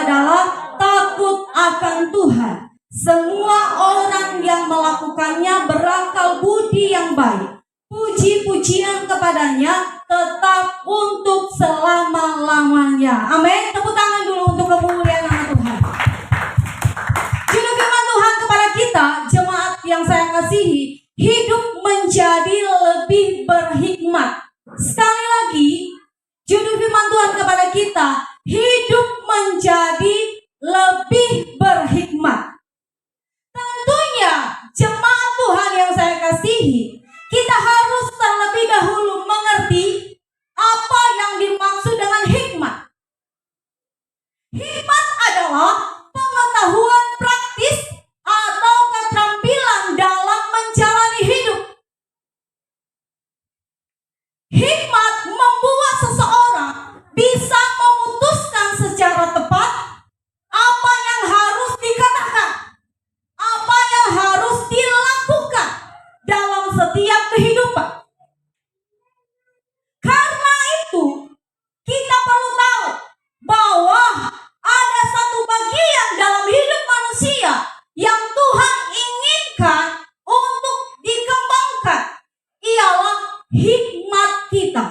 adalah takut akan Tuhan. Semua orang yang melakukannya berakal budi yang baik. Puji-pujian kepadanya tetap untuk selama-lamanya. Amin. Tepuk tangan dulu untuk kemuliaan nama Tuhan. Juru firman Tuhan kepada kita, jemaat yang saya kasihi, hidup menjadi lebih berhikmat. Sekali lagi, juru firman Tuhan kepada kita, hidup menjadi lebih berhikmat. Tentunya jemaat Tuhan yang saya kasihi, kita harus terlebih dahulu mengerti apa yang dimaksud dengan hikmat. Hikmat adalah pengetahuan praktis atau keterampilan dalam menjalani hidup. Hikmat membuat seseorang bisa memutuskan secara tepat apa yang harus dikatakan, apa yang harus dilakukan dalam setiap kehidupan. Karena itu, kita perlu tahu bahwa ada satu bagian dalam hidup manusia yang Tuhan inginkan untuk dikembangkan, ialah hikmat kita.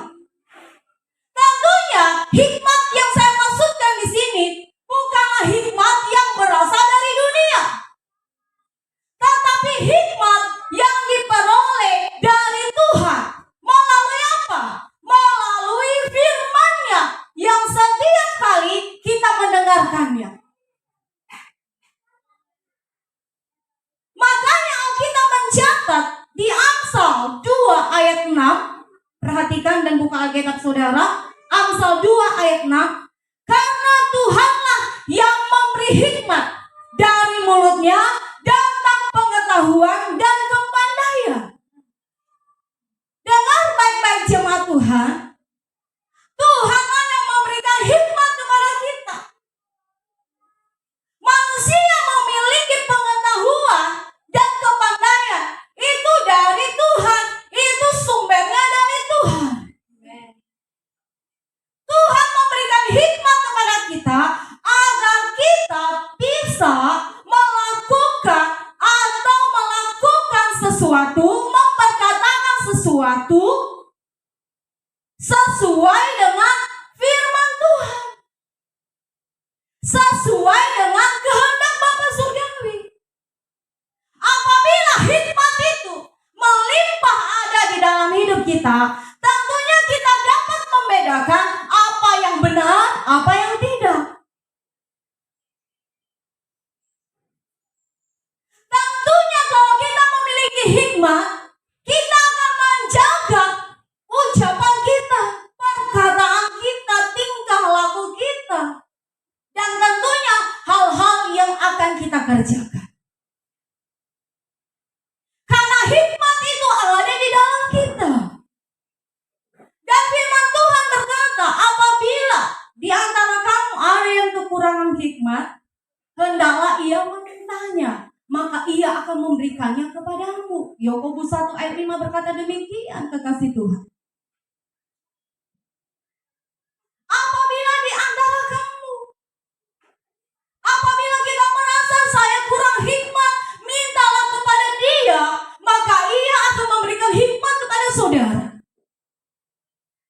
Tentunya hikmat yang saya maksudkan di sini bukanlah hikmat yang berasal dari dunia, tetapi hikmat yang diperoleh dari Tuhan. Melalui apa? Melalui firman-Nya yang setiap kali kita mendengarkannya. Makanya Alkitab mencatat di Amsal 2 ayat 6. Perhatikan dan buka Alkitab saudara. Amsal 2 ayat 6. Karena Tuhanlah yang memberi hikmat, dari mulutnya datang pengetahuan dan kepandaian. Dengar baik-baik jemaat Tuhan. Tuhanlah yang memberikan hikmat kepada kita. Manusia memiliki pengetahuan dan kepandaian. Itu dari Tuhan. Itu sumbernya dari Tuhan. Tuhan memberikan hikmat kepada kita agar kita bisa melakukan atau melakukan sesuatu, memperkatakan sesuatu sesuai dengan firman Tuhan, sesuai dengan kehendak Bapa Surgawi. Apabila hikmat itu melimpah ada di dalam hidup kita, tentunya kita dapat membedakan apa yang benar, apa yang tidak. Tentunya kalau kita memiliki hikmat, kita akan menjaga ucapan kita, perkataan kita, tingkah laku kita, dan tentunya hal-hal yang akan kita kerjakan. Karena hikmat itu ada di dalam kita. Dan firman Tuhan berkata, apabila di antara kamu ada yang kekurangan hikmat, hendaklah ia memintanya, maka ia akan memberikannya kepadamu. Yakobus 1 ayat 5 berkata demikian, kekasih Tuhan. Apabila di antara kamu, apabila kita merasa saya kurang hikmat, mintalah kepada Dia, maka ia akan memberikan hikmat kepada saudara.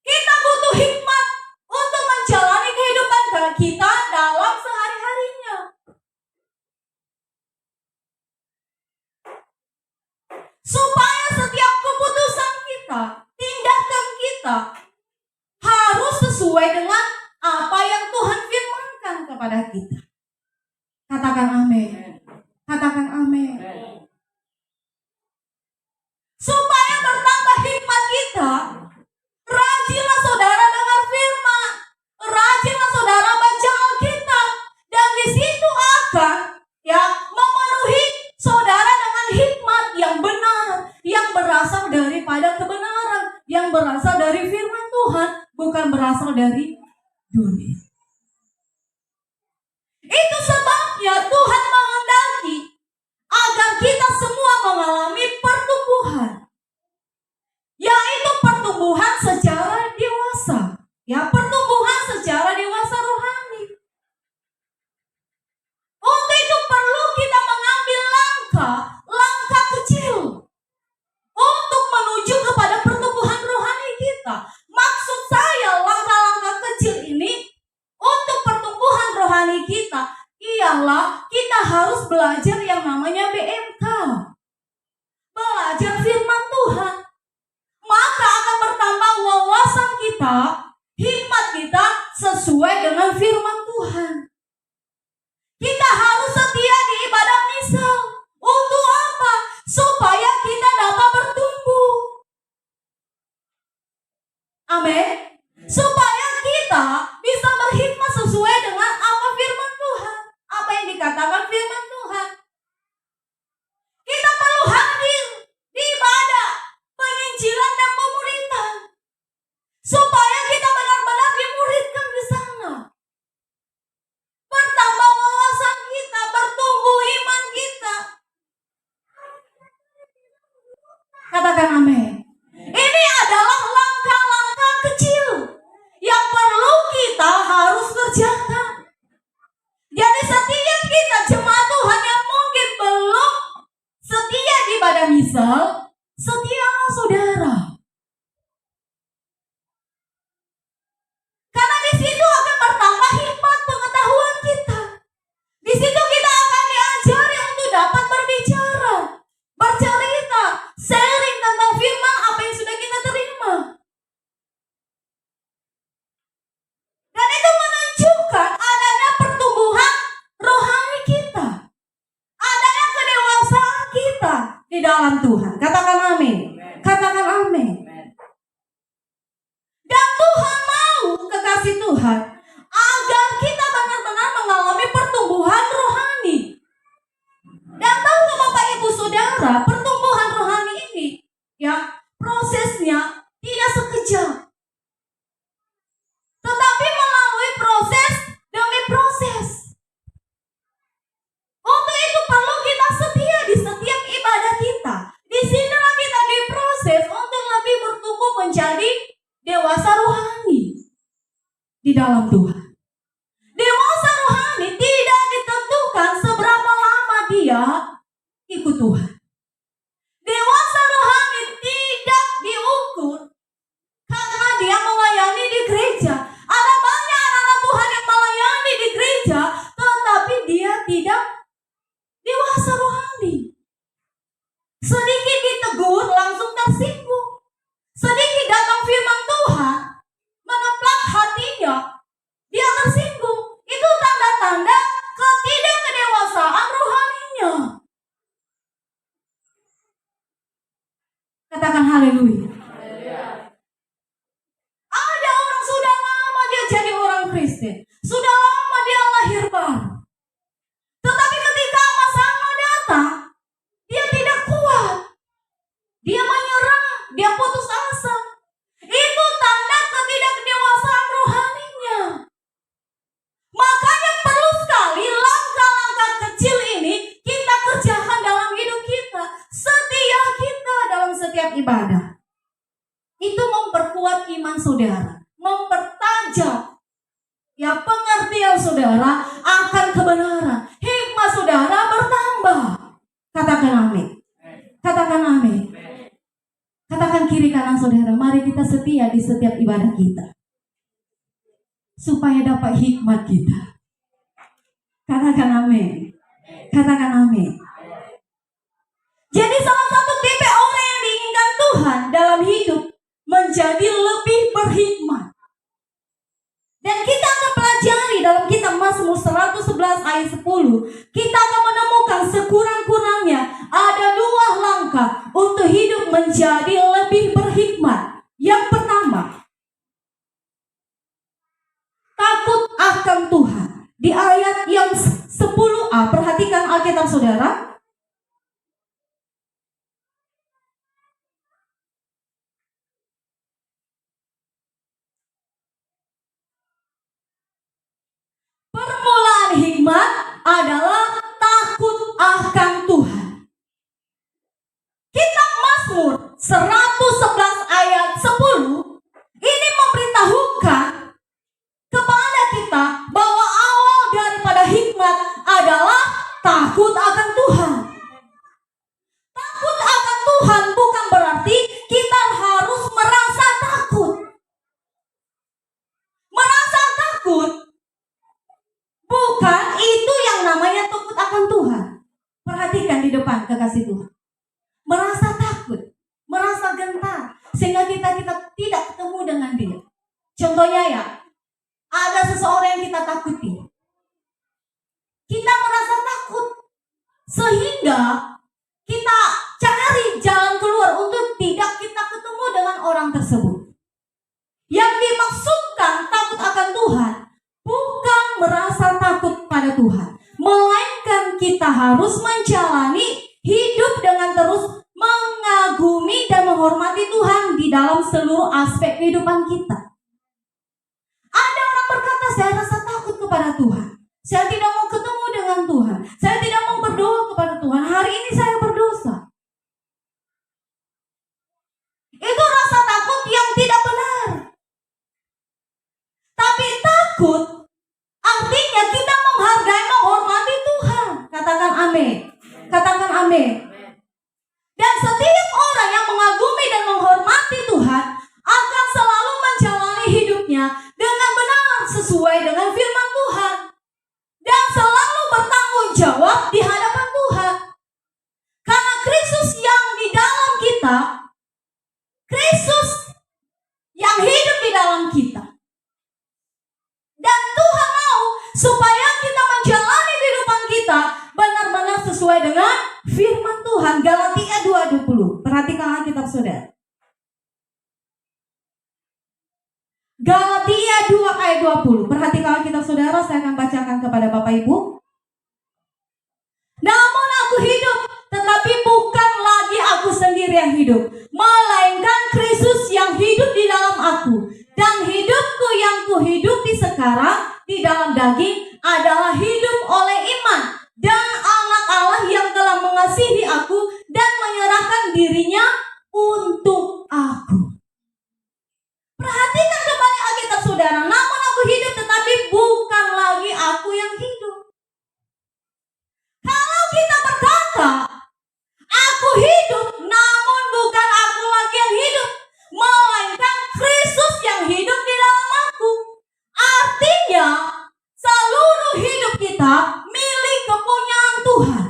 Kita butuh hikmat untuk menjalani kehidupan kita dalam sehari-harinya. Supaya setiap keputusan kita, tindakan kita harus sesuai dengan apa yang Tuhan firmankan kepada kita. Katakan amin. Katakan amin. Supaya bertambah hikmat kita, rajinlah saudara dengar firman, rajinlah saudara baca Alkitab, dan di situ akan memenuhi saudara dengan hikmat yang benar, yang berasal daripada kebenaran, yang berasal dari firman Tuhan, bukan berasal dari dunia. Itu sebabnya Tuhan menghendaki agar kita semua mengalami pertumbuhan, yaitu pertumbuhan secara dewasa, pertumbuhan secara dewasa rohani. kita ialah kita harus belajar yang namanya BMK. Belajar firman Tuhan. Maka akan bertambah wawasan kita, hikmat kita sesuai dengan firman Tuhan. Kita harus setia di ibadah misal. Untuk apa? Supaya kita dapat bertumbuh. Amin. Supaya kita bisa berhikmat sesuai dengan apa firman Tuhan. Apa yang dikatakan firman Tuhan. Kita perlu hadir di ibadah, penginjilan dan pemuritan. Supaya kita benar-benar dimuridkan di sana. Bertambah wawasan kita, bertumbuh iman kita. Katakan amin. Ini adalah langkah-langkah kecil yang perlu kita harus kerjakan. Jadi setiap kita jemaat Tuhan yang mungkin belum setia di ibadah misal, setialah saudara. Karena di situ akan bertambah hikmat pengetahuan kita. Di situ kita akan diajari untuk dapat berbicara, bercerita, sharing tentang firman apa yang sudah kita terima. Dan itu menunjukkan adanya pertumbuhan rohani kita, adanya kedewasaan kita di dalam Tuhan. Katakan amin. Katakan amin. Dan Tuhan mau, kekasih Tuhan, agar kita benar-benar mengalami pertumbuhan rohani. Dan tahu Bapak Ibu Saudara, pertumbuhan rohani ini, ya, prosesnya tidak sekejap. Tetapi melalui proses demi proses. Untuk itu perlu kita setia di setiap ibadah kita. Di sinilah kita diproses untuk lebih bertumbuh menjadi dewasa rohani di dalam Tuhan. Dewasa rohani tidak ditentukan seberapa lama dia ikut Tuhan. Dewasa rohani tidak diukur karena dia melayani di gereja. Ada banyak anak-anak Tuhan yang melayani di gereja, tetapi dia tidak dewasa rohani. Sedikit ditegur langsung tersinggung. Sedikit datang firman Tuhan, menemplak hatinya, dia tersinggung. Itu tanda-tanda ketidakdewasaan rohaninya. Katakan haleluya. Ada orang sudah lama dia jadi orang Kristen, sudah lama dia lahir baru. Tetapi ketika masalah datang, dia tidak kuat. Dia menyerah, dia putus asa. Itu tanda ketidakdewasaan rohaninya. Makanya perlu sekali langkah-langkah kecil ini kita kerjakan dalam hidup kita. Setia kita dalam setiap ibadah. Itu memperkuat iman saudara, mempertajam ya pengertian saudara akan kebenaran. Hikmat saudara bertambah. Katakan amin. Katakan amin. Katakan kiri kanan saudara, mari kita setia di setiap ibadah kita. Supaya dapat hikmat kita. Katakan amin. Katakan amin. Jadi salah satu tipe orang yang diinginkan Tuhan dalam hidup menjadi lebih berhikmat. Dan kita akan pelajari dalam kitab Mazmur 111 ayat 10. Kita akan menemukan sekurang-kurangnya ada 2 langkah untuk hidup menjadi lebih berhikmat. Yang pertama, takut akan Tuhan. Di ayat yang 10a, perhatikan Alkitab saudara. Permulaan hikmat adalah takut akan Tuhan. Kitab Mazmur 111 ayat 10 ini memberitahukan kepada kita bahwa awal daripada hikmat adalah takut akan Tuhan. akan Tuhan. Perhatikan di depan kekasih Tuhan. Merasa takut, merasa gentar, sehingga kita tidak ketemu dengan dia. Contohnya ya, ada seseorang yang kita takuti. Kita merasa takut, sehingga kita cari jalan keluar untuk tidak kita ketemu dengan orang tersebut. Yang dimaksudkan takut akan Tuhan bukan merasa takut pada Tuhan, melainkan kita harus menjalani hidup dengan terus mengagumi dan menghormati Tuhan di dalam seluruh aspek kehidupan kita. Ada orang berkata, saya rasa takut kepada Tuhan, saya tidak mau ketemu dengan Tuhan, saya tidak mau berdoa kepada Tuhan, hari ini saya berdosa. Itu rasa takut yang tidak benar. Tapi takut artinya kita menghargai, menghormati Tuhan. Katakan amin. Katakan amin. Dan setiap orang yang mengagumi dan menghormati Tuhan akan selalu menjalani hidupnya dengan benar sesuai dengan firman Tuhan. Dan selalu bertanggung jawab di hadapan Tuhan. Karena Kristus yang di dalam kita, Kristus yang hidup di dalam kita. Dan Tuhan mau supaya kita menjalani kehidupan kita benar-benar sesuai dengan firman Tuhan. Galatia 2:20. Perhatikan Alkitab saudara. Galatia 2 ayat 20. Perhatikan Alkitab saudara, saya akan bacakan kepada Bapak Ibu. Namun aku hidup, tetapi bukan lagi aku sendiri yang hidup, melainkan Kristus yang hidup di dalam aku. Dan hidupku yang kuhidupi sekarang di dalam daging adalah hidup oleh iman dan anak Allah yang telah mengasihi aku dan menyerahkan dirinya untuk aku. Perhatikan kembali Alkitab saudara. Namun aku hidup, tetapi bukan lagi aku yang hidup. Kalau kita berkata, aku hidup, namun bukan aku lagi yang hidup, melainkan Kristus yang hidup di dalam aku. Artinya, seluruh hidup kita milik kepunyaan Tuhan.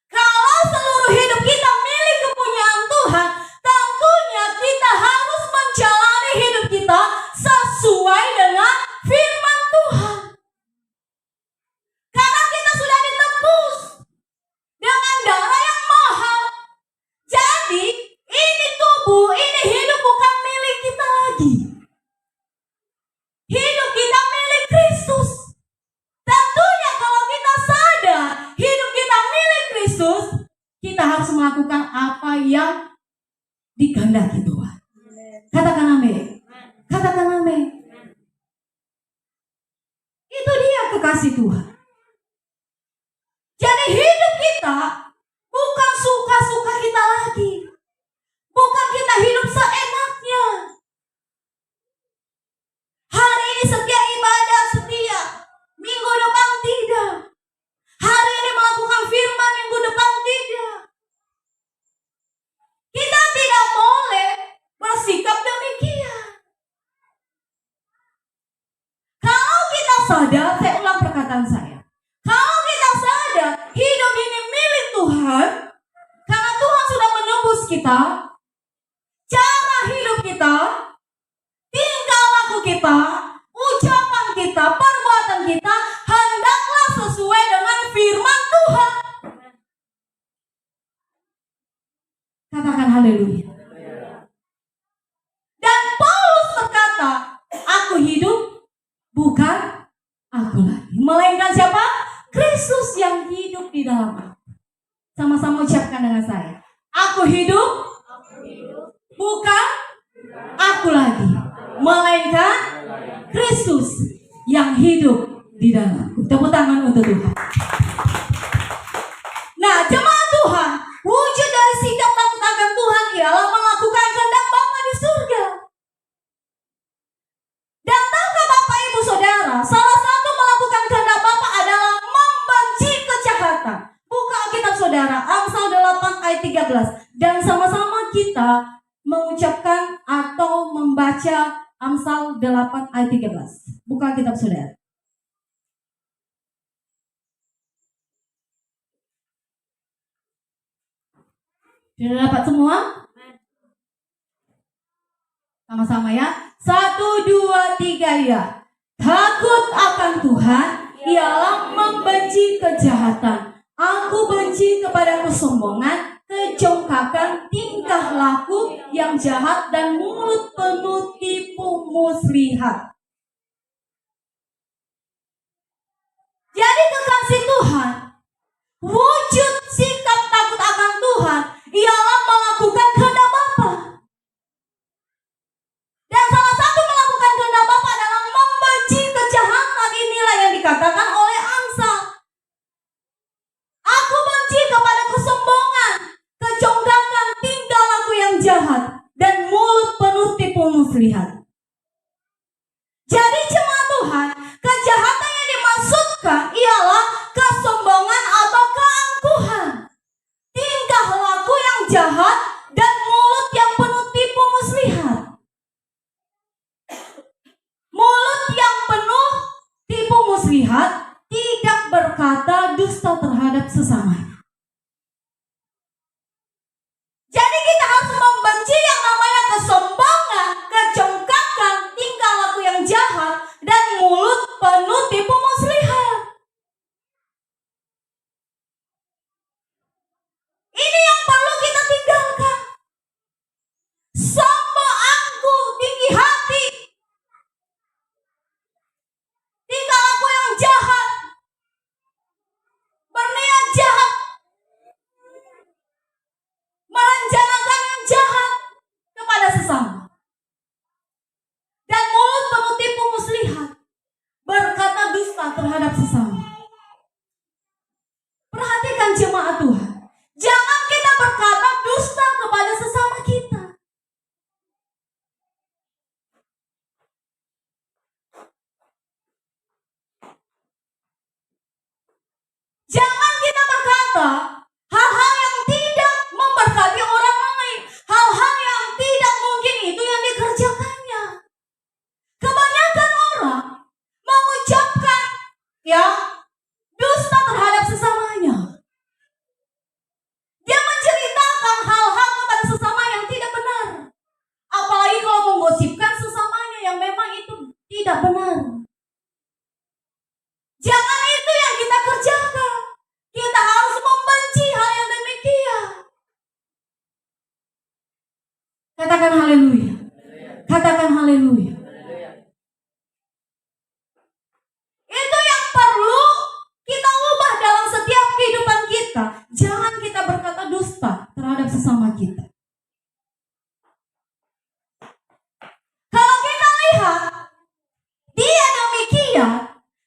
Kalau seluruh hidup kita milik kepunyaan Tuhan, tentunya kita harus menjalani hidup kita sesuai dengan firman Tuhan. Karena kita sudah ditebus dengan darah yang mahal. Jadi, ini tubuh, ini hidup bukan milik kita lagi. Hidup kita milik Kristus. Tentunya kalau kita sadar hidup kita milik Kristus, kita harus melakukan apa yang dikehendaki Tuhan. Katakan amin. Katakan amin. Itu dia kekasih Tuhan. Jadi hidup kita bukan suka-suka kita lagi. Bukan kita hidup seenaknya. Hari ini setia ibadah, setia. Minggu depan tidak. Hari ini melakukan firman, minggu depan tidak. Kita tidak boleh bersikap demikian. Kalau kita sadar, saya ulang perkataan saya. Kalau kita sadar hidup ini milik Tuhan, karena Tuhan sudah menebus kita, cara hidup kita, tingkah laku kita, ucapan kita, perbuatan kita hendaklah sesuai dengan firman Tuhan. Katakan haleluya. Dan Paulus berkata, aku hidup bukan aku lagi, melainkan siapa? Kristus yang hidup di dalam aku. Sama-sama ucapkan dengan saya. Aku hidup bukan aku lagi, melainkan Kristus yang hidup di dalamku. Tepuk tangan untuk Tuhan. Nah, jemaat Tuhan, wujud dari sikap takut akan Tuhan ialah melakukan kehendak Bapa di surga. Dan tahukah Bapak Ibu Saudara, salah satu melakukan kehendak Bapa adalah membenci kejahatan. Buka Alkitab Saudara, Amsal 8 ayat 13. Dan sama-sama kita mengucapkan atau membaca Amsal 8 ayat 13. Buka Alkitab Saudara. Sudah dapat semua? Sama-sama ya. 1, 2, 3 ya. Takut akan Tuhan ialah membenci kejahatan. Aku benci kepada kesombongan, kecongkakan, tingkah laku yang jahat, dan mulut penuh tipu muslihat. Jadi kekasih Tuhan, wujud sikap takut akan Tuhan ialah melakukan kehendak Bapa. Dan salah satu melakukan kehendak Bapa adalah membenci kejahatan. Inilah yang dikatakan oleh Amsal. Aku benci kepada kesombongan, kecongkakan, tingkah laku yang jahat, dan mulut penuh tipu muslihat. Jadi jemaat Tuhan, kejahatan yang dimaksudkan ialah kesombongan atau keangkuhan, tingkah laku yang jahat, dan mulut yang penuh tipu muslihat. Mulut yang penuh tipu muslihat tidak berkata dusta terhadap sesamanya. Jadi kita harus membenci yang namanya kesombongan, kecongkakan, tingkah laku yang jahat, dan mulut penuh tipu muslihat. Ini yang perlu kita tinggalkan. Sombong, angkuh, tinggi hati, tingkah laku yang jahat, berniat jahat, merencanakan yang jahat kepada sesama, dan mulut penuh tipu muslihat, berkata dusta terhadap sesama. Perhatikan jemaat Tuhan, jangan kita berkata dusta kepada sesama kita. Jangan kita berkata hal-hal yang tidak memberkati orang lain, hal-hal yang tidak mungkin itu yang dikerjakannya. Kebanyakan orang mengucapkan dusta terhadap sesamanya. Dia menceritakan hal-hal kepada sesama yang tidak benar. Apalagi kalau menggosipkan sesamanya yang memang itu tidak benar. Jangan itu yang kita kerjakan. Kita harus membenci hal yang demikian. Katakan haleluya. Katakan haleluya. Itu yang perlu kita ubah dalam setiap kehidupan kita. Jangan kita berkata dusta terhadap sesama kita. Kalau kita lihat dia demikian,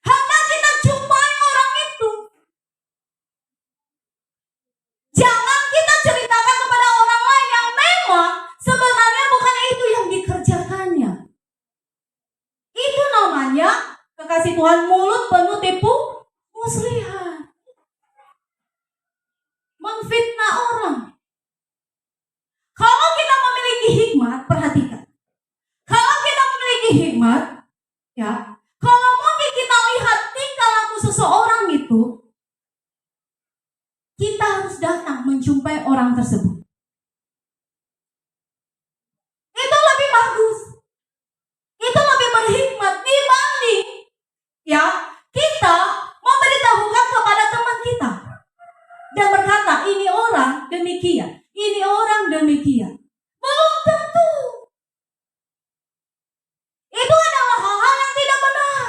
hendak kita jumpai orang itu. Jangan kita ceritakan kepada orang lain yang memang sebenarnya bukan itu yang dikerjakannya. Itu namanya, kekasih Tuhan, mulut penuh tipu muslihat. Memfitnah orang. Kalau kita memiliki hikmat, perhatikan. Kalau kita memiliki hikmat, kalau mungkin kita lihat tingkah laku seseorang itu, kita harus datang menjumpai orang tersebut. Itu lebih bagus. Itu lebih berhikmat dibanding kita memberitahukan kepada teman kita dan berkata ini orang demikian, ini orang demikian. Belum tentu. Itu adalah hal-hal yang tidak benar.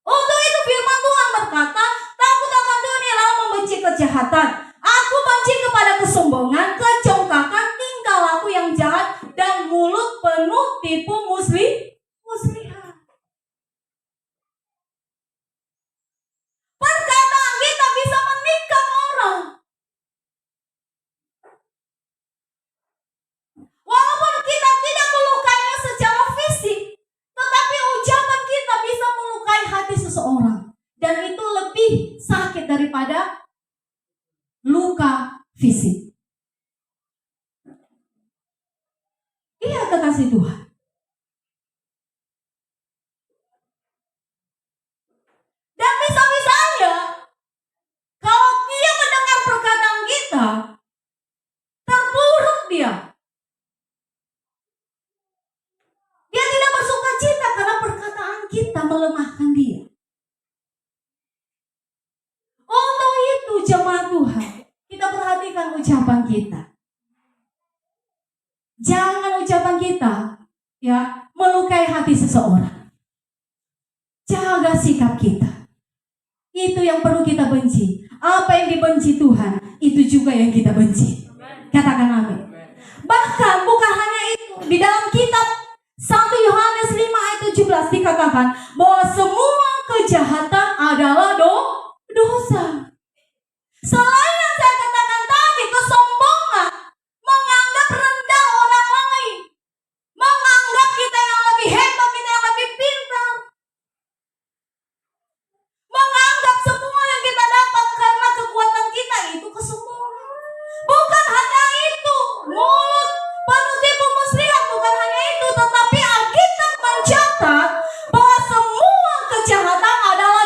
Untuk itu firman Tuhan berkata, takut akan Tuhan ialah membenci kejahatan. Aku benci kepada kesombongan, kecongkakan, tingkah laku yang jahat, dan mulut penuh tipu muslihat. Perkataan kita bisa menikam orang. Walaupun kita tidak melukainya secara fisik, tetapi ucapan kita bisa melukai hati seseorang. Dan itu lebih sakit daripada luka fisik. Iya, kekasih Tuhan. Dan bisa-bisanya kalau dia mendengar perkataan kita, pernah melemahkan dia. Untuk itu jemaat Tuhan, kita perhatikan ucapan kita. Jangan ucapan kita melukai hati seseorang. Jaga sikap kita. Itu yang perlu kita benci. Apa yang dibenci Tuhan, itu juga yang kita benci. Katakan amin. Bahkan bukan hanya itu, di dalam kitab 1 Yohanes 5 ayat 17 dikatakan bahwa semua kejahatan adalah dosa. Selain yang saya katakan tadi, kesombongan, menganggap rendah orang lain, menganggap kita yang lebih hebat, kita yang lebih pintar, menganggap semua yang kita dapat karena kekuatan kita, itu kesombongan. Bukan hanya itu, mulut penuh tipu muslihat, bukan hanya itu, tetapi Alkitab mencatat bahwa semua kejahatan adalah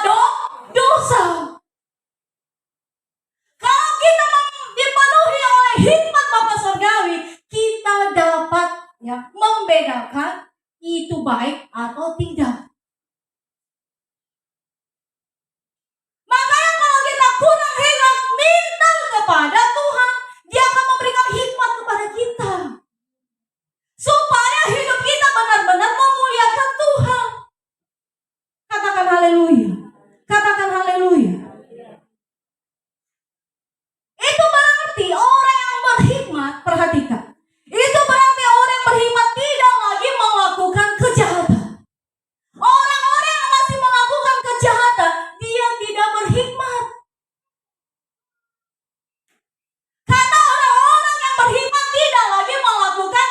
dosa. Kalau kita dipenuhi oleh hikmat Bapa Surgawi, kita dapat membedakan itu baik atau tidak. Makanya kalau kita kurang hikmat, minta kepada Tuhan, Dia akan memberikan hikmat kepada kita, supaya hidup kita benar-benar memuliakan Tuhan. Katakan haleluya. Katakan haleluya. Itu berarti orang yang berhikmat, perhatikan. Itu berarti orang yang berhikmat tidak lagi melakukan kejahatan. Orang-orang yang masih melakukan kejahatan, dia tidak berhikmat. Karena orang-orang yang berhikmat tidak lagi melakukan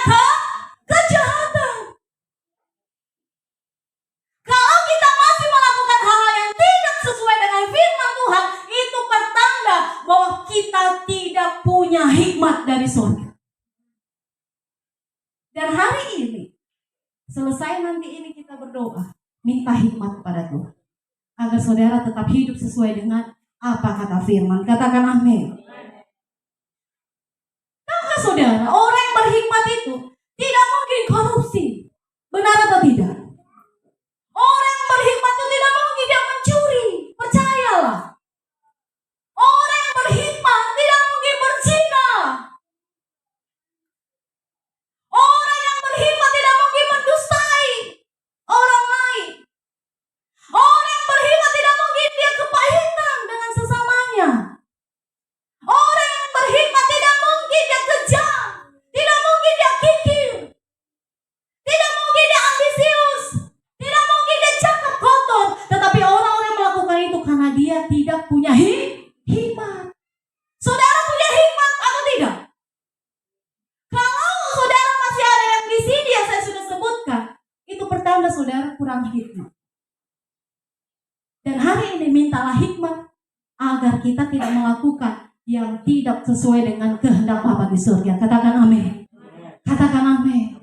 kejahatan. Kalau kita masih melakukan hal yang tidak sesuai dengan firman Tuhan, itu pertanda bahwa kita tidak punya hikmat dari surga. Dan hari ini, selesai nanti ini kita berdoa, minta hikmat kepada Tuhan, agar saudara tetap hidup sesuai dengan apa kata firman. Katakan amin. Tahukah saudara, orang yang berhikmat itu tidak mungkin korupsi. Benar atau tidak? Orang yang berhikmat itu tidak mungkin dia mencuri. Percayalah. Orang yang berhikmat tidak mungkin berzina. Orang yang berhikmat tidak mungkin mendustai orang lain. Orang yang berhikmat tidak mungkin dia kepahitan dengan sesamanya. Orang yang berhikmat tidak mungkin dia kejam, tidak mungkin dia kikir, tidak mungkin dia ambisius, tidak mungkin dia cakap kotor. Tetapi orang-orang yang melakukan itu karena dia tidak punya hikmat. Saudara punya hikmat atau tidak? Kalau saudara masih ada yang di sini yang saya sudah sebutkan, itu pertanda saudara kurang hikmat. Dan hari ini mintalah hikmat agar kita tidak melakukan yang tidak sesuai dengan kehendak Bapa di surga. Katakan amin. Katakan amin.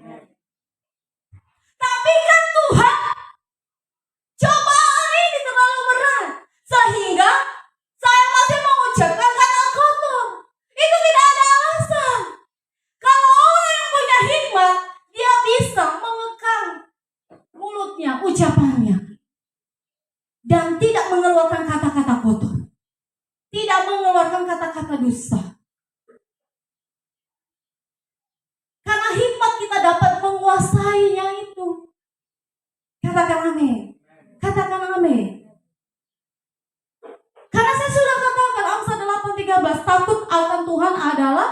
Tapi kan Tuhan, cobaan ini terlalu berat sehingga saya masih mengucapkan kata kotor. Itu tidak ada alasan. Kalau orang yang punya hikmat, dia bisa mengekang mulutnya, ucapannya, dan tidak mengeluarkan kata-kata kotor, tidak mengeluarkan kata-kata dusta. Karena hikmat kita dapat menguasainya itu. Katakan amin. Katakan amin. Karena saya sudah katakan Amsal 8:13, takut akan Tuhan adalah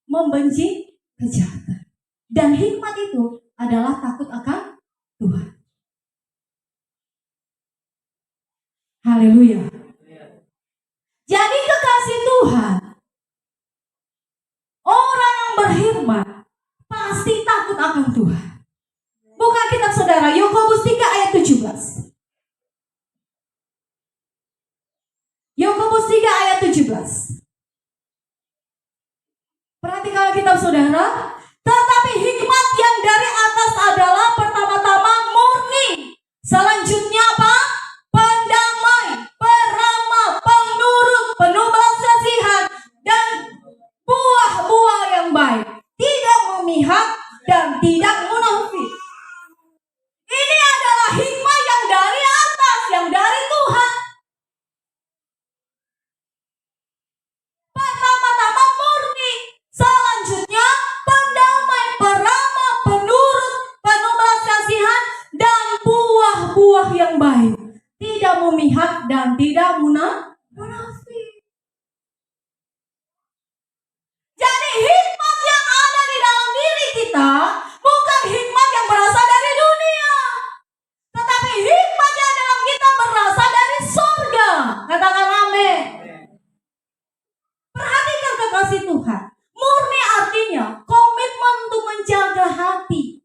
membenci kejahatan. Dan hikmat itu adalah takut akan Tuhan. Haleluya. Jadi kekasih Tuhan, orang yang berhikmat pasti takut akan Tuhan. Buka kitab saudara Yakobus 3 ayat 17. Yakobus 3 ayat 17. Perhatikan kitab saudara. Tetapi hikmat yang dari atas adalah pertama-tama murni. Selanjutnya apa? Pendamai, peramah, penurut, penuh belas kasihan, dan buah-buah yang baik, tidak memihak dan tidak munafik. Ini adalah hikmat yang dari memihak dan tidak munafik. Jadi hikmat yang ada di dalam diri kita bukan hikmat yang berasal dari dunia, tetapi hikmat yang dalam kita berasal dari surga. Katakan amin. Perhatikan kekasih Tuhan. Murni artinya komitmen untuk menjaga hati,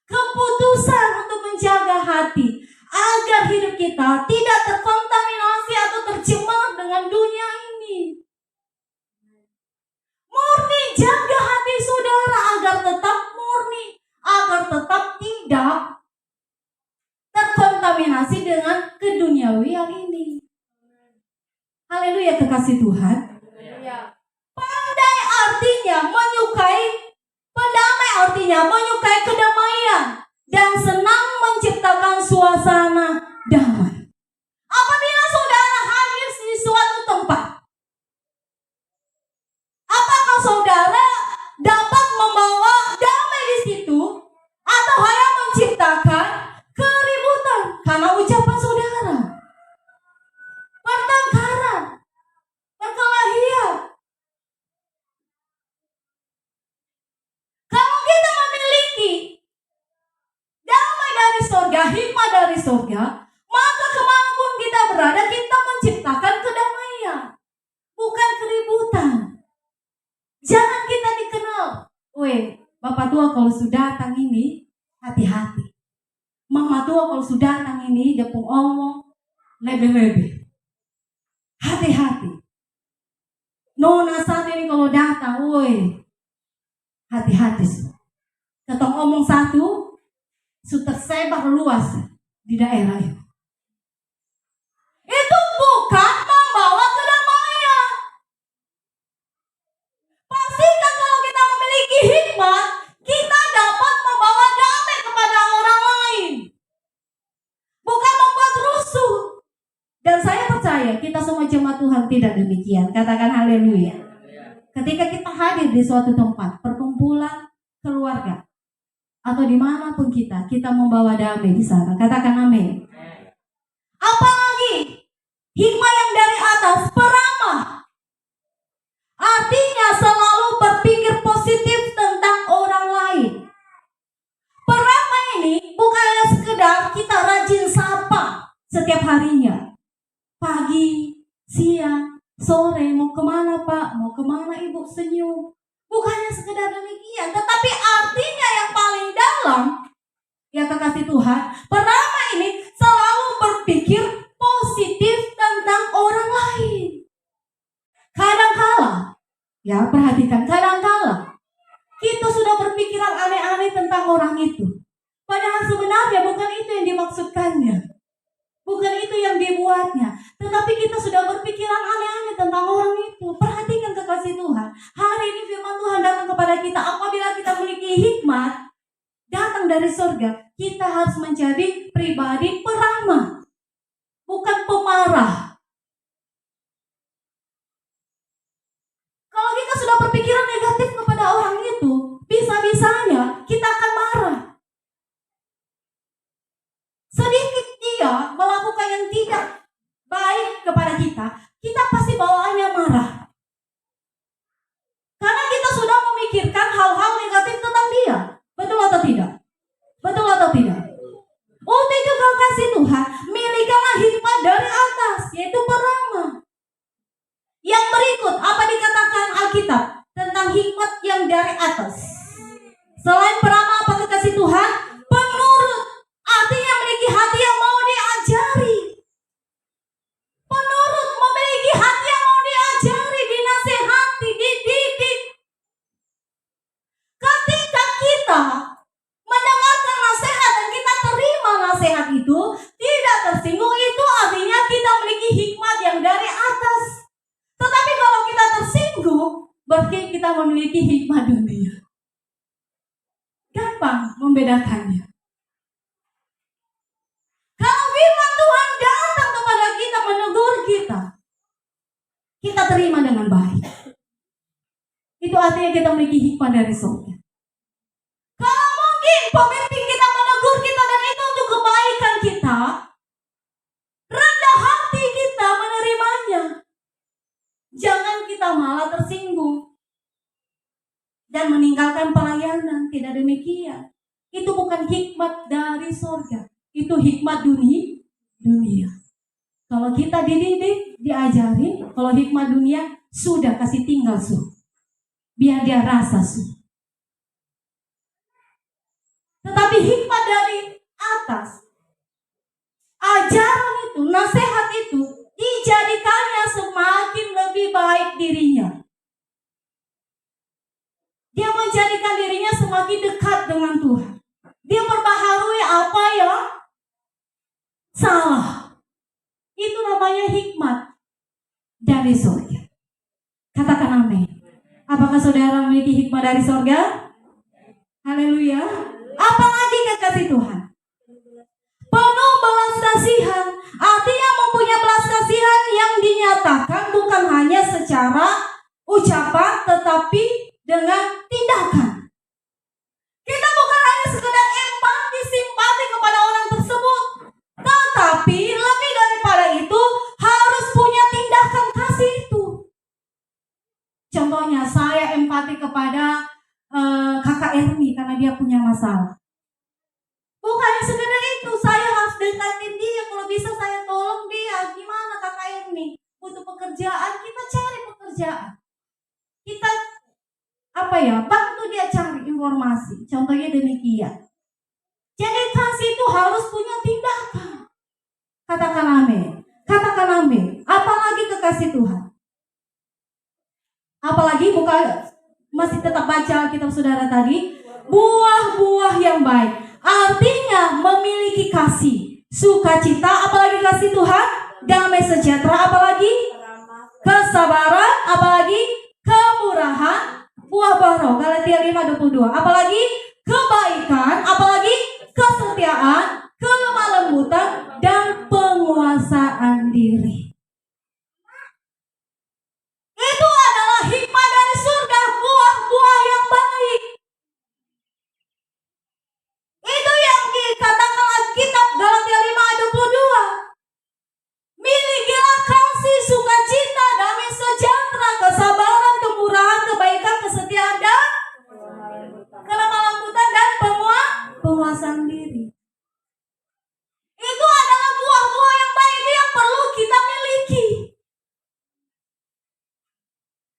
keputusan untuk menjaga hati, agar hidup kita tidak terkontaminasi atau tercemar dengan dunia ini. Murni, jaga hati saudara agar tetap murni, agar tetap tidak terkontaminasi dengan keduniawian ini. Haleluya, kekasih Tuhan. Pandai artinya menyukai, pendamai artinya menyukai kedamaian dan senang menciptakan suasana damai. Apabila saudara hadir di suatu tempat, apakah saudara dapat membawa damai di situ atau hanya menciptakan keributan karena ucapan saudara? Pertengkaran, perkelahian. Kalau kita memiliki damai dari surga, hikmat dari surga, maka kemanapun kita berada, kita menciptakan kedamaian, bukan keributan. Jangan kita dikenal, Bapak tua kalau sudah datang ini, hati-hati. Mama tua kalau sudah datang ini, dia pun omong, lebih-lebih. Hati-hati. Nona saat ini kalau datang, hati-hati. Ketong omong satu, sudah tersebar luas di daerah itu. Itu bukan membawa kedamaian. Pastikan kalau kita memiliki hikmat, kita dapat membawa damai kepada orang lain, bukan membuat rusuh. Dan saya percaya kita semua jemaat Tuhan tidak demikian. Katakan haleluya. Ketika kita hadir di suatu tempat, perkumpulan keluarga, atau dimanapun kita membawa damai di sana. Katakan amin. Apalagi hikmah yang dari atas, peramah. Artinya selalu berpikir positif tentang orang lain. Peramah ini bukannya sekedar kita rajin sapa setiap harinya. Pagi, siang, sore, mau kemana Pak? Mau kemana Ibu? Senyum. Bukannya sekedar demikian, tetapi artinya yang paling dalam, ya kekasih Tuhan, peramah ini selalu berpikir positif tentang orang lain. Kadangkala, ya perhatikan, kadangkala kita sudah berpikiran aneh-aneh tentang orang itu. Padahal sebenarnya bukan itu yang dimaksudkannya. Bukan itu yang dibuatnya. Tetapi kita sudah berpikiran aneh-aneh tentang orang itu. Perhatikan kekasih Tuhan. Hari ini firman Tuhan datang kepada kita. Apabila kita memiliki hikmat datang dari surga, kita harus menjadi pribadi peramah, bukan pemarah. Kalau kita sudah berpikiran negatif kepada orang itu, bisa-bisanya kita akan marah. Sedikit dia melakukan yang tidak baik kepada kita, kita pasti bawaannya marah. Karena kita sudah memikirkan hal-hal negatif tentang dia. Betul atau tidak? Betul atau tidak? Untuk itu kasih Tuhan, milikilah hikmat dari atas, yaitu peramah. Yang berikut, apa dikatakan Alkitab tentang hikmat yang dari atas? Selain peramah, apa kekasih Tuhan? Penurut, artinya memiliki hati yang mau diajari. Penurut, memiliki hati yang mau diajari, dinasehati, dididik. Ketika kita mendengarkan nasihat dan kita terima nasihat itu, tidak tersinggung, itu artinya kita memiliki hikmat yang dari atas. Tetapi kalau kita tersinggung, berarti kita memiliki hikmat dunia. Gampang membedakannya. Kalau firman Tuhan datang kepada kita, menegur kita, kita terima dengan baik. Itu artinya kita memiliki hikmat dari surga. Kalau mungkin pemimpin kita menegur kita dan itu untuk kebaikan kita, rendah meninggalkan pelayanan. Tidak demikian. Itu bukan hikmat dari sorga. Itu hikmat dunia. Kalau kita dididik, diajari, kalau hikmat dunia, sudah kasih tinggal biar dia rasa Tetapi hikmat dari atas, ajaran itu, nasihat itu, dijadikannya semakin lebih baik dirinya. Dia menjadikan dirinya semakin dekat dengan Tuhan. Dia memperbaharui apa yang salah. Itu namanya hikmat dari surga. Katakan amin. Apakah saudara memiliki hikmat dari surga? Haleluya. Apalagi kekasih Tuhan? Penuh belas kasihan. Artinya mempunyai belas kasihan yang dinyatakan bukan hanya secara ucapan, tetapi dengan tindakan. Kita bukan hanya sekedar empati, simpati kepada orang tersebut, tetapi lebih daripada itu harus punya tindakan kasih itu. Contohnya saya empati kepada kakak Ermi karena dia punya masalah. Bukan sekedar itu, saya harus dekatin dia. Kalau bisa saya tolong dia. Gimana kakak Ermi? Butuh pekerjaan, kita cari pekerjaan. Kita bantu dia cari informasi. Contohnya demikian. Jadi kasih itu harus punya tindakan. Katakan amin. Katakan amin. Apalagi kekasih Tuhan. Apalagi masih tetap baca kitab saudara tadi. Buah-buah yang baik. Artinya memiliki kasih, sukacita, apalagi kasih Tuhan, damai sejahtera, apalagi kesabaran, apalagi kemurahan, buah-buah roh, Galatia 5:22, apalagi kebaikan, apalagi kesetiaan, kelemah lembutan, dan penguasaan diri. Itu adalah hikmat dari surga, buah-buah yang baik. Itu yang dikatakan kitab Galatia 5:22. Milikilah kasih, sukacita, damai sejahtera, kesabaran, kemurahan, kebaikan, kesetiaan, dan kelemah lembutan, dan penguasaan diri. Itu adalah buah-buah yang baik yang perlu kita miliki.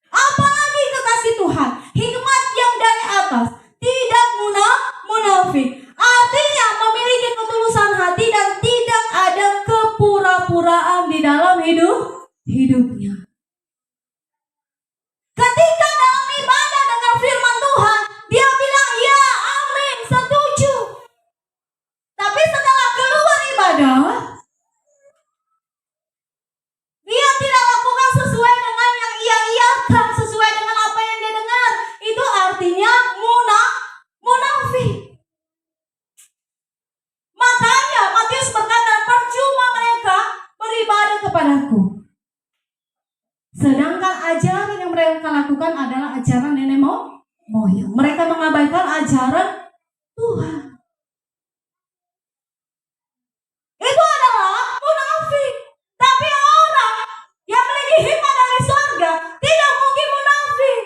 Apalagi kekasih Tuhan, hikmat yang dari atas, tidak munafik. Artinya memiliki ketulusan hati dan tidak ada kepura-puraan di dalam hidupnya. Ketika dalam ibadah dengan firman Tuhan, dia bilang ya, amin, setuju. Tapi setelah keluar ibadah, dia tidak lakukan sesuai dengan yang ia iyakan, sesuai dengan apa yang dia dengar. Itu artinya munafik. Makanya Matius berkata, percuma mereka beribadah kepadaku, sedangkan ajaran yang mereka lakukan adalah ajaran nenek moyang. Mereka mengabaikan ajaran Tuhan. Itu adalah munafik. Tapi orang yang memiliki hikmat dari surga tidak mungkin munafik.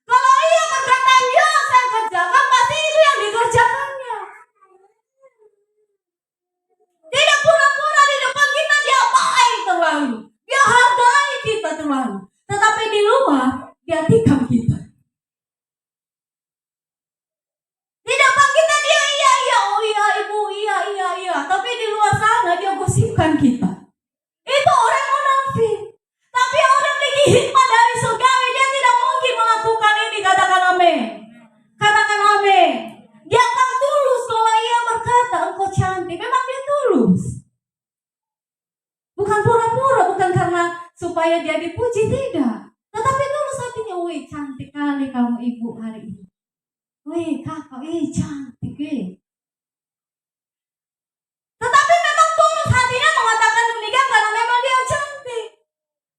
Kalau ia berkata, ya saya kerjakan, pasti itu yang dikerjakannya. Tidak pura-pura di depan kita dia baik terlalu, dia hargai kita terlalu, tetapi di luar dia tikam kita. Di depan kita dia iya, oh iya ibu, iya, tapi di luar sana dia gosipkan kita. Itu orang munafik. Tapi orang memiliki hikmat dari surgawi, dia tidak mungkin melakukan ini. Katakan amin. Katakan amin. Dia akan tulus kalau ia berkata engkau cantik. Memang dia tulus. Bukan pura-pura, bukan karena supaya dia dipuji, tidak. Tetapi tulus hatinya, wih cantik kali kamu ibu hari ini. Wih kakak, cantik Tetapi memang tulus hatinya mengatakan demikian karena memang dia cantik.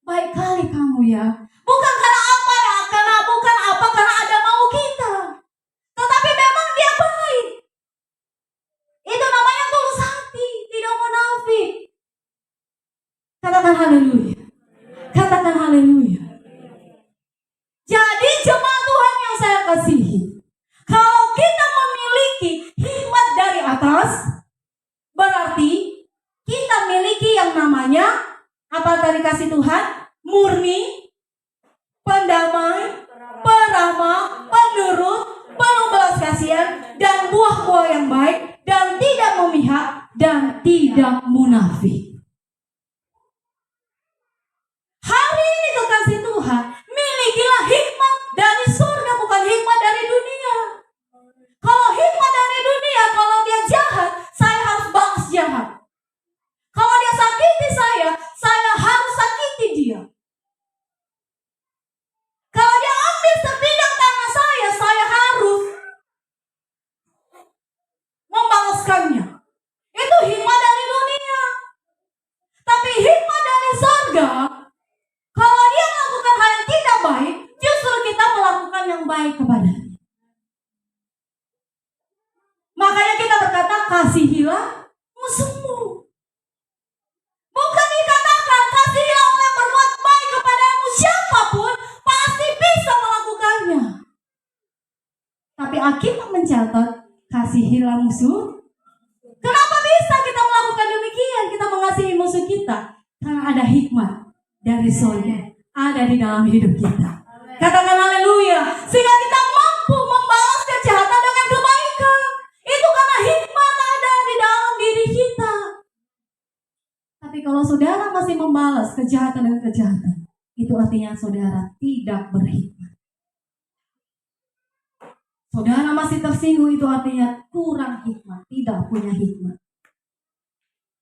Baik kali kamu ya. Bukan karena apa ya, karena ada mau kita. Tetapi memang dia baik. Itu namanya tulus hati, tidak munafik. Katakan haleluya. Katakan haleluya. Jadi jemaat Tuhan yang saya kasihi, Apa tadi kasih Tuhan? Murni, pendamai, peramah, penurut, penuh belas kasihan, dan buah-buah yang baik, dan tidak memihak, dan tidak munafik. Hari ini kekasih Tuhan, milikilah hikmat dari surga, bukan hikmat dari dunia. Kalau hikmat dari dunia, kalau dia jahat, saya harus balas jahat. Kalau dia sakiti saya harus sakiti dia. Kalau dia ambil sebidang tanah saya harus membalaskannya. Itu hikmat dari dunia. Tapi hikmat dari surga, kalau dia melakukan hal yang tidak baik, justru kita melakukan yang baik kepadanya. Makanya kita berkata, kasihilah musuhmu. Bukan dikatakan kasihilah orang yang berbuat baik kepadamu, siapapun pasti bisa melakukannya. Tapi Alkitab mencatat, kasihilah musuh. Kenapa bisa kita melakukan demikian? Kita mengasihi musuh kita karena ada hikmat dari surga ada di dalam hidup kita. Katakan haleluya. Sehingga kita mampu membalas kejahatan dengan kebaikan. Itu karena hikmat ada di dalam diri kita. Tapi kalau saudara masih membalas kejahatan dengan kejahatan, itu artinya saudara tidak berhikmat. Saudara masih tersinggung, itu artinya kurang hikmat, tidak punya hikmat.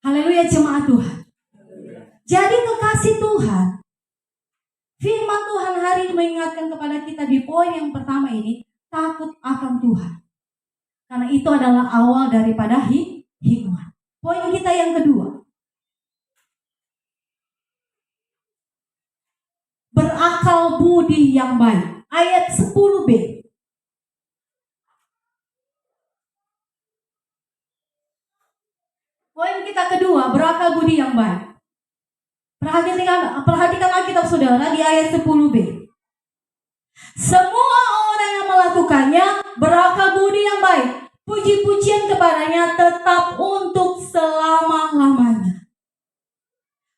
Haleluya jemaat Tuhan. Jadi kekasih Tuhan, firman Tuhan hari ini mengingatkan kepada kita di poin yang pertama ini, takut akan Tuhan. Karena itu adalah awal daripada hikmat. Poin kita yang kedua, berakal budi yang baik. Ayat 10b. Poin kita kedua, berakal budi yang baik. Perhatikan Alkitab saudara di ayat 10b. Semua orang yang melakukannya berakal budi yang baik. Puji-pujian kepadanya tetap untuk selama-lamanya.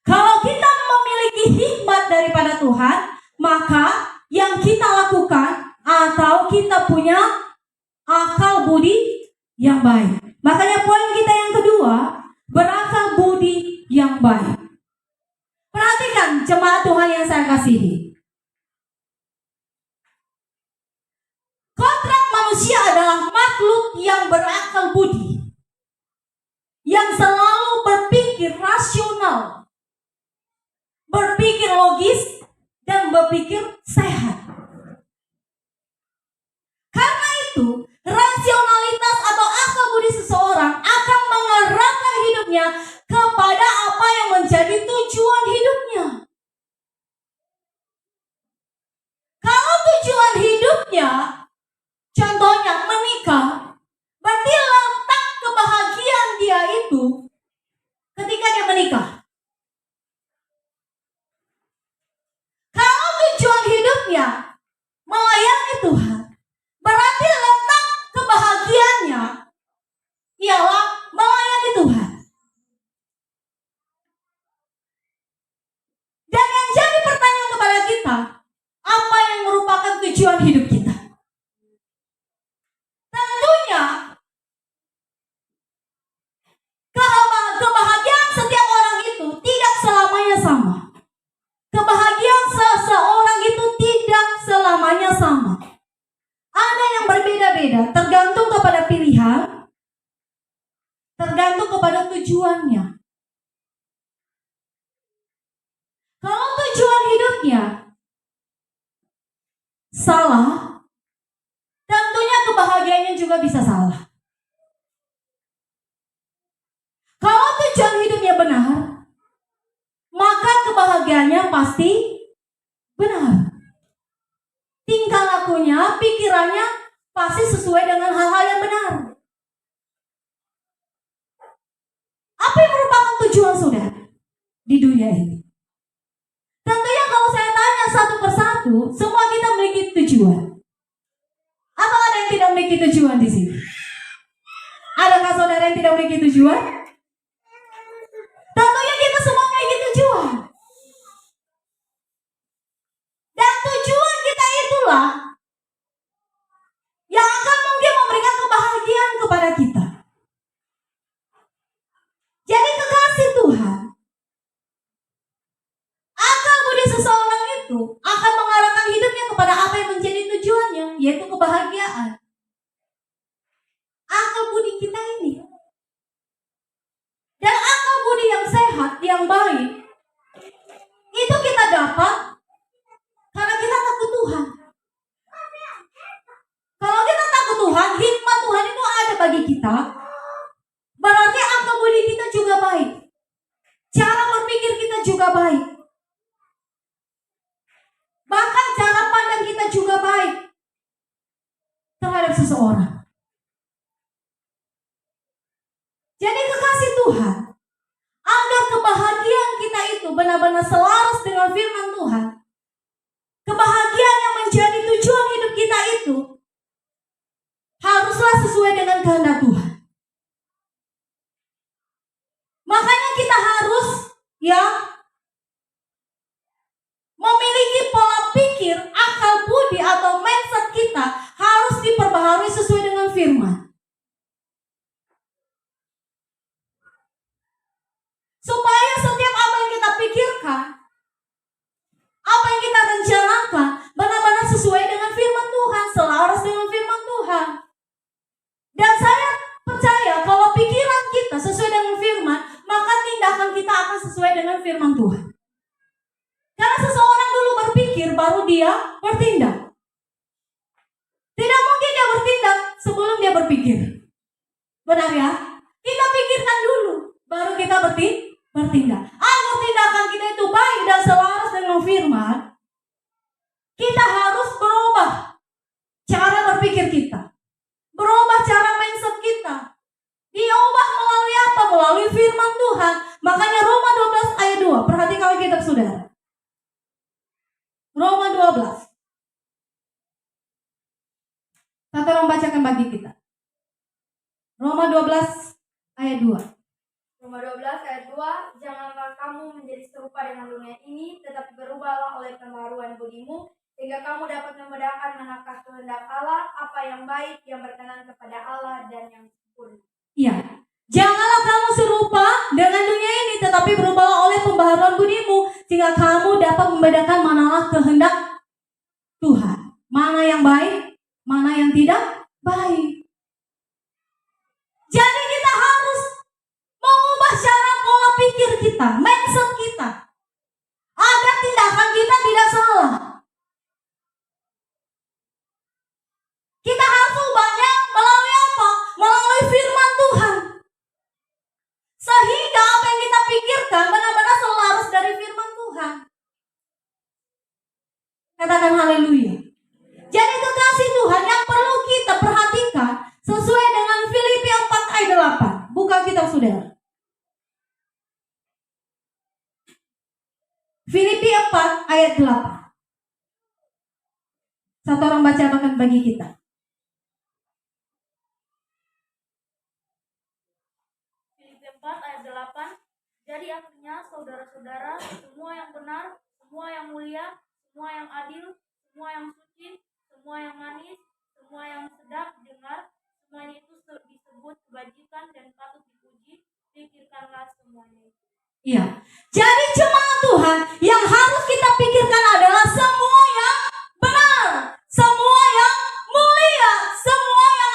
Kalau kita memiliki hikmat daripada Tuhan, maka yang kita lakukan atau kita punya akal budi yang baik. Makanya poin kita yang kedua, berakal budi yang baik. Perhatikan jemaat Tuhan yang saya kasihi. Kontrak manusia adalah makhluk yang berakal budi, yang selalu berpikir rasional, berpikir logis, dan berpikir sehat. Karena itu, rasionalitas atau akal budi seseorang akan mengarahkan hidupnya kepada apa yang menjadi tujuan hidupnya. Kalau tujuan hidupnya, contohnya menikah, berarti letak kebahagiaan dia itu ketika dia menikah. Kalau tujuan hidupnya melayani Tuhan, berarti letak kebahagiaannya ialah melayani Tuhan. Dan yang jadi pertanyaan kepada kita, apa yang merupakan tujuan hidup kita? Tentunya kebahagiaan setiap orang itu tidak selamanya sama. Kebahagiaan seseorang itu tidak selamanya sama. Ada yang berbeda-beda, tergantung kepada pilihan, tergantung kepada tujuannya. Kalau tujuan hidupnya salah, tentunya kebahagiaannya juga bisa salah. Kalau tujuan hidupnya benar, maka kebahagiaannya pasti benar. Tingkah lakunya, pikirannya pasti sesuai dengan hal-hal yang benar. Apa yang merupakan tujuan saudara di dunia ini? Tentunya kalau saya tanya satu persatu, semua kita memiliki tujuan. Atau ada yang tidak memiliki tujuan di sini? Adakah saudara yang tidak memiliki tujuan? Tentunya kita semua memiliki tujuan. kita juga baik. Bahkan cara pandang kita juga baik terhadap seseorang. Jadi kekasih Tuhan, agar kebahagiaan kita itu benar-benar selaras dengan firman Tuhan, kebahagiaan yang menjadi tujuan hidup kita itu haruslah sesuai dengan kehendak Tuhan. Makanya kita harus memiliki pola pikir, akal budi atau mindset kita harus diperbaharui sesuai dengan firman. Supaya setiap apa yang kita pikirkan, apa yang kita rencanakan benar-benar sesuai dengan firman Tuhan, selaras dengan firman Tuhan. Dan saya percaya kalau pikiran kita sesuai dengan firman, maka tindakan kita akan sesuai dengan firman Tuhan. Karena seseorang dulu berpikir baru dia bertindak. Tidak mungkin dia bertindak sebelum dia berpikir. Benar ya? Kita pikirkan dulu, baru kita bertindak. Agar tindakan kita itu baik dan selaras dengan firman, kita harus berubah cara berpikir kita, berubah cara mindset kita. Diubah melalui apa? Melalui firman Tuhan. Makanya Roma 12 ayat 2. Perhatikan kitab saudara. Roma 12. Satu orang bacakan bagi kita. Roma 12 ayat 2. Roma 12 ayat 2, janganlah kamu menjadi serupa dengan dunia ini, tetapi berubahlah oleh pembaharuan budimu, sehingga kamu dapat membedakan manakah kehendak Allah, apa yang baik, yang berkenan kepada Allah, dan yang sempurna. Iya, janganlah kamu serupa dengan dunia ini, tetapi berubahlah oleh pembaharuan budimu, sehingga kamu dapat membedakan manalah kehendak Tuhan, mana yang baik, mana yang tidak baik. Jadi kita harus mengubah cara pola pikir kita, mindset kita, agar tindakan kita tidak salah. Kita harus ubahnya melalui apa? Melalui firman Tuhan. Sehingga apa yang kita pikirkan benar-benar selaras dari firman Tuhan. Katakan haleluya. Jadi kekasih Tuhan yang perlu kita perhatikan sesuai dengan Filipi 4 ayat 8. Buka kitab saudara. Filipi 4 ayat 8. Satu orang baca bahkan bagi kita. Filipi 4 ayat 8. Jadi akhirnya saudara-saudara, semua yang benar, semua yang mulia, semua yang adil, semua yang suci, semua yang manis, semua yang sedap dengar, semuanya itu disebut kebajikan dan patut dipuji, pikirkanlah semuanya itu. Iya. Jadi jemaat Tuhan, yang harus kita pikirkan adalah semua yang benar, semua yang mulia, semua yang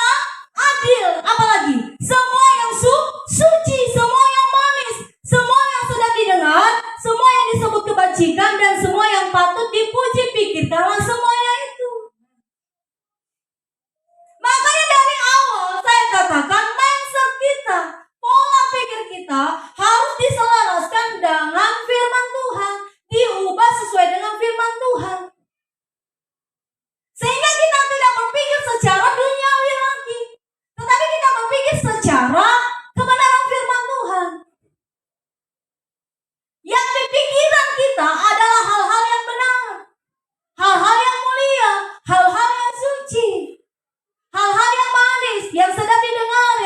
adil, apalagi semua yang suci, semua yang manis, semua yang sedap didengar, semua yang disebut kebajikan, dan semua yang patut dipuji, pikirkanlah semuanya itu. Makanya dari awal saya katakan mindset kita, pola pikir kita harus diselaraskan dengan firman Tuhan, diubah sesuai dengan firman Tuhan. Sehingga kita tidak berpikir secara duniawi lagi, tetapi kita berpikir secara kebenaran firman Tuhan. Yang di pikiran kita adalah hal-hal yang benar, hal-hal yang mulia, hal-hal yang suci, hal-hal yang manis, yang sedap didengar,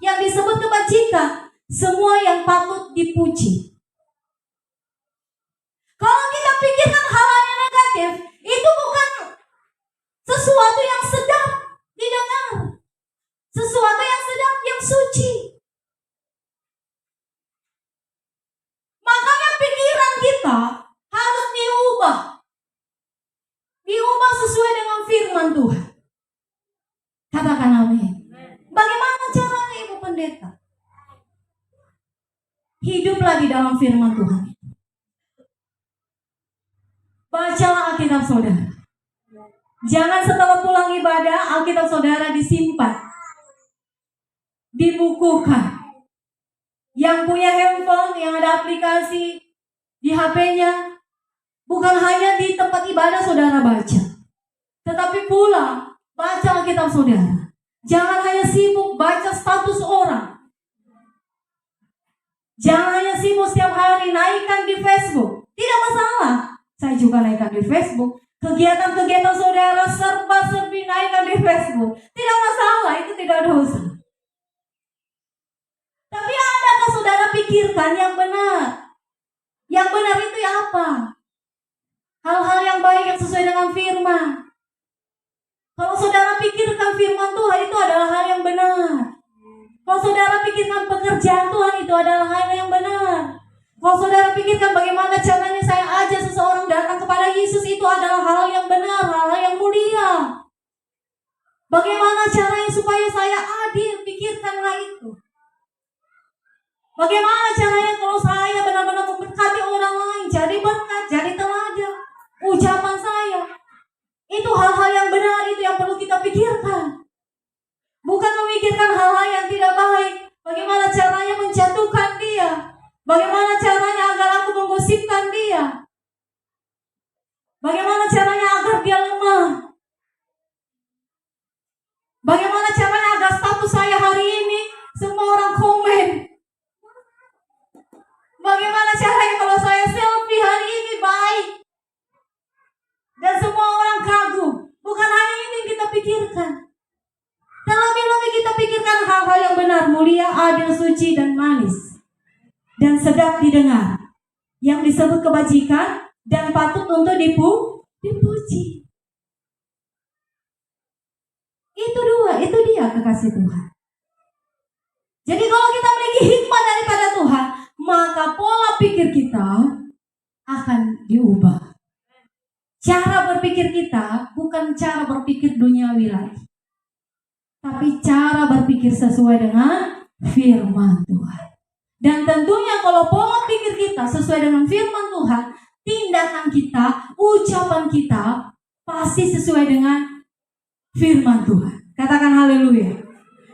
yang disebut kebajikan, semua yang patut dipuji. Kalau kita pikirkan hal-hal yang negatif, itu bukan sesuatu yang sedap didengar, sesuatu yang sedap, yang suci. Makanya pikiran kita harus diubah sesuai dengan firman Tuhan. Katakan amin. Bagaimana caranya Ibu Pendeta? Hiduplah di dalam firman Tuhan. Bacalah Alkitab saudara. Jangan setelah pulang ibadah Alkitab saudara disimpan, dibukukan. Yang punya handphone, yang ada aplikasi, di HP-nya. Bukan hanya di tempat ibadah saudara baca, tetapi pula baca Alkitab saudara. Jangan hanya sibuk baca status orang. Jangan hanya sibuk setiap hari naikkan di Facebook. Tidak masalah. Saya juga naikkan di Facebook. Kegiatan-kegiatan saudara serba-serbi naikkan di Facebook. Tidak masalah, itu tidak dosa. Tapi adakah saudara pikirkan yang benar? Yang benar itu ya apa? Hal-hal yang baik yang sesuai dengan firman. Kalau saudara pikirkan firman Tuhan itu adalah hal yang benar. Kalau saudara pikirkan pekerjaan Tuhan itu adalah hal yang benar. Kalau saudara pikirkan bagaimana caranya saya ajak seseorang datang kepada Yesus, itu adalah hal yang benar, hal yang mulia. Bagaimana caranya supaya saya adil, pikirkanlah itu. Bagaimana caranya kalau saya benar-benar memberkati orang lain, jadi berkat, jadi teladan, ucapan saya. Itu hal-hal yang benar, itu yang perlu kita pikirkan. Bukan memikirkan hal-hal yang tidak baik. Bagaimana caranya menjatuhkan dia. Bagaimana caranya agar aku menggosipkan dia. Bagaimana caranya agar dia lemah. Bagaimana caranya agar status saya hari ini semua orang komen. Bagaimana caranya kalau saya selfie hari ini baik dan semua orang kagum. Bukan hanya ini yang kita pikirkan. Terlebih-lebih kita pikirkan hal-hal yang benar, mulia, adil, suci, dan manis, dan sedap didengar, yang disebut kebajikan dan patut untuk dipuji. Itu dia kekasih Tuhan. Jadi kalau kita memiliki hikmat daripada Tuhan, maka pola pikir kita akan diubah. Cara berpikir kita bukan cara berpikir duniawi lagi, tapi cara berpikir sesuai dengan firman Tuhan. Dan tentunya kalau pola pikir kita sesuai dengan firman Tuhan, tindakan kita, ucapan kita pasti sesuai dengan firman Tuhan. Katakan haleluya.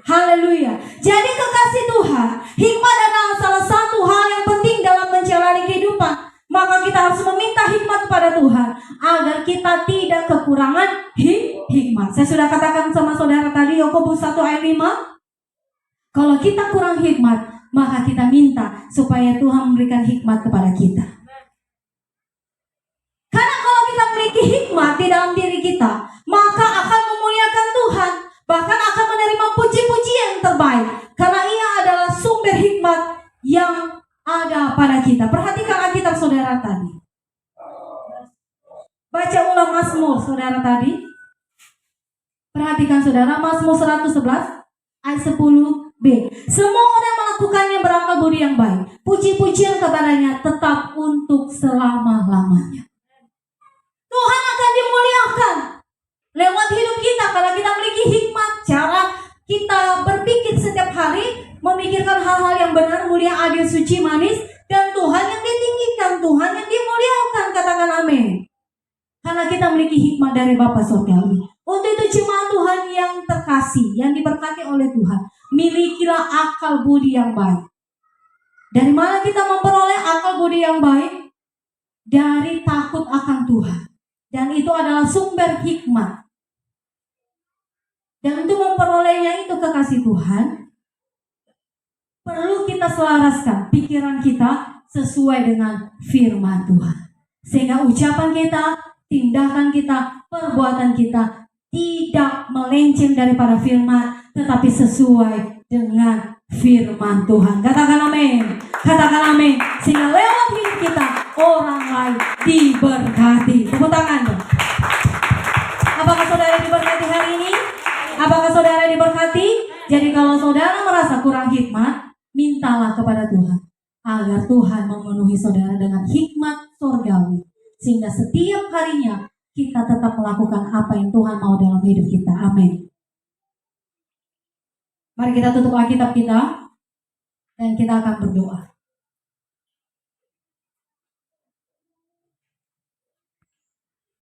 Haleluya. Jadi kekasih Tuhan, hikmat adalah salah satu hal yang penting dalam menjalani kehidupan. Maka kita harus meminta hikmat kepada Tuhan agar kita tidak kekurangan hikmat. Saya sudah katakan sama saudara tadi, Yakobus 1 ayat 5. Kalau kita kurang hikmat, maka kita minta supaya Tuhan memberikan hikmat kepada kita. Karena kalau kita memiliki hikmat di dalam diri kita, maka akan memuliakan Tuhan, bahkan akan menerima puji-pujian terbaik, karena ia adalah sumber hikmat yang ada pada kita. Perhatikan Alkitab saudara tadi. Baca ulang Mazmur saudara tadi. Perhatikan saudara, Mazmur 111 ayat 10b. Semua orang melakukannya berakal budi yang baik. Puji-pujian kepadanya tetap untuk selama-lamanya. Tuhan akan dimuliakan lewat hidup kita kalau kita memiliki hikmat, cara kita berpikir setiap hari, memikirkan hal-hal yang benar, mulia, adil, suci, manis, dan Tuhan yang ditinggikan, Tuhan yang dimuliakan. Katakan amin. Karena kita memiliki hikmat dari Bapa Surgawi. Untuk itu jemaat Tuhan yang terkasih, yang diberkati oleh Tuhan, milikilah akal budi yang baik. Dari mana kita memperoleh akal budi yang baik? Dari takut akan Tuhan. Dan itu adalah sumber hikmat. Dan untuk memperolehnya itu kekasih Tuhan, perlu kita selaraskan pikiran kita sesuai dengan firman Tuhan. Sehingga ucapan kita, tindakan kita, perbuatan kita tidak melenceng daripada firman, tetapi sesuai dengan firman Tuhan. Katakan amin. Katakan amin. Sehingga lewat hidup kita orang lain diberkati. Tepuk tangan dong. Apakah saudara diberkati hari ini? Apakah saudara diberkati? Jadi kalau saudara merasa kurang hikmat, mintalah kepada Tuhan agar Tuhan memenuhi saudara dengan hikmat surgawi, sehingga setiap harinya kita tetap melakukan apa yang Tuhan mau dalam hidup kita. Amin. Mari kita tutup Alkitab kita dan kita akan berdoa.